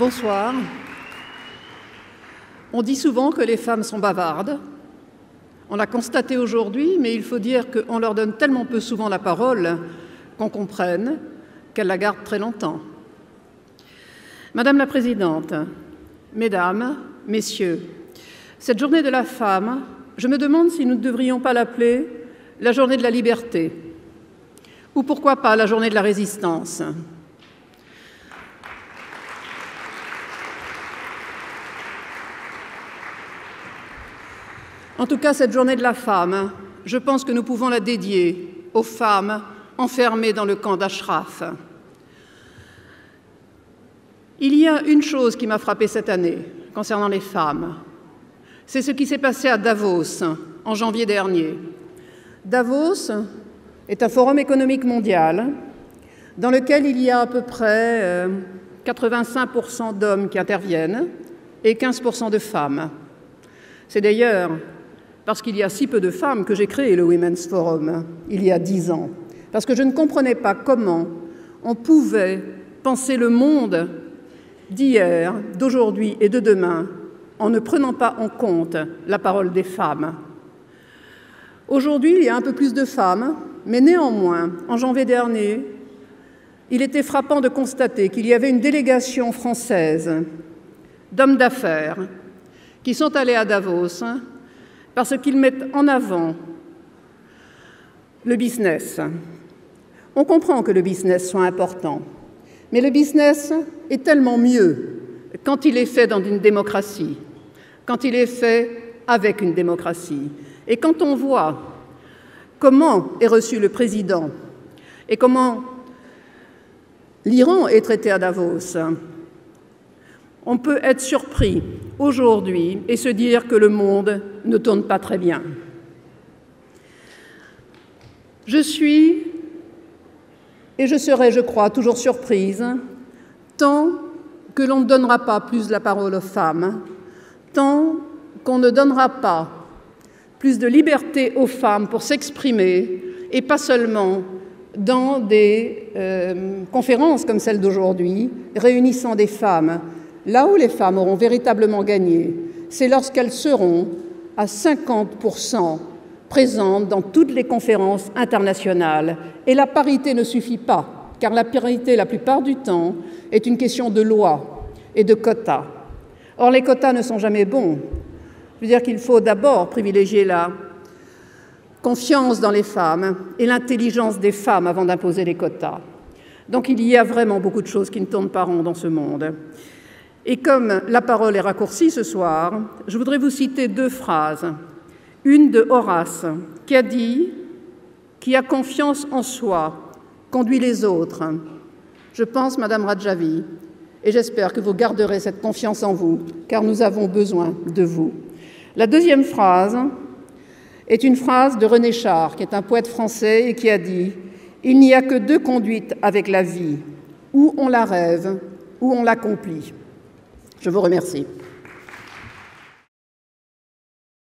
Bonsoir. On dit souvent que les femmes sont bavardes. On l'a constaté aujourd'hui, mais il faut dire qu'on leur donne tellement peu souvent la parole qu'on comprenne qu'elles la gardent très longtemps. Madame la Présidente, Mesdames, Messieurs, cette journée de la femme, je me demande si nous ne devrions pas l'appeler la journée de la liberté, ou pourquoi pas la journée de la résistance. En tout cas, cette journée de la femme, je pense que nous pouvons la dédier aux femmes enfermées dans le camp d'Ashraf. Il y a une chose qui m'a frappée cette année concernant les femmes. C'est ce qui s'est passé à Davos en janvier dernier. Davos est un forum économique mondial dans lequel il y a à peu près 85% d'hommes qui interviennent et 15% de femmes. C'est d'ailleurs parce qu'il y a si peu de femmes que j'ai créé le Women's Forum il y a 10 ans, parce que je ne comprenais pas comment on pouvait penser le monde d'hier, d'aujourd'hui et de demain en ne prenant pas en compte la parole des femmes. Aujourd'hui, il y a un peu plus de femmes, mais néanmoins, en janvier dernier, il était frappant de constater qu'il y avait une délégation française d'hommes d'affaires qui sont allés à Davos parce qu'ils mettent en avant le business. On comprend que le business soit important, mais le business est tellement mieux quand il est fait dans une démocratie, quand il est fait avec une démocratie. Et quand on voit comment est reçu le président et comment l'Iran est traité à Davos, on peut être surpris aujourd'hui et se dire que le monde ne tourne pas très bien. Je suis et je serai, je crois, toujours surprise tant que l'on ne donnera pas plus la parole aux femmes, tant qu'on ne donnera pas plus de liberté aux femmes pour s'exprimer, et pas seulement dans des conférences comme celle d'aujourd'hui, réunissant des femmes. Là où les femmes auront véritablement gagné, c'est lorsqu'elles seront à 50% présentes dans toutes les conférences internationales. Et la parité ne suffit pas, car la parité, la plupart du temps, est une question de loi et de quotas. Or, les quotas ne sont jamais bons. Je veux dire qu'il faut d'abord privilégier la confiance dans les femmes et l'intelligence des femmes avant d'imposer les quotas. Donc il y a vraiment beaucoup de choses qui ne tournent pas rond dans ce monde. Et comme la parole est raccourcie ce soir, je voudrais vous citer 2 phrases. Une de Horace, qui a dit « Qui a confiance en soi conduit les autres ». Je pense, Madame Radjavi, et j'espère que vous garderez cette confiance en vous, car nous avons besoin de vous. La deuxième phrase est une phrase de René Char, qui est un poète français et qui a dit « Il n'y a que 2 conduites avec la vie, ou on la rêve, ou on l'accomplit ». Je vous remercie.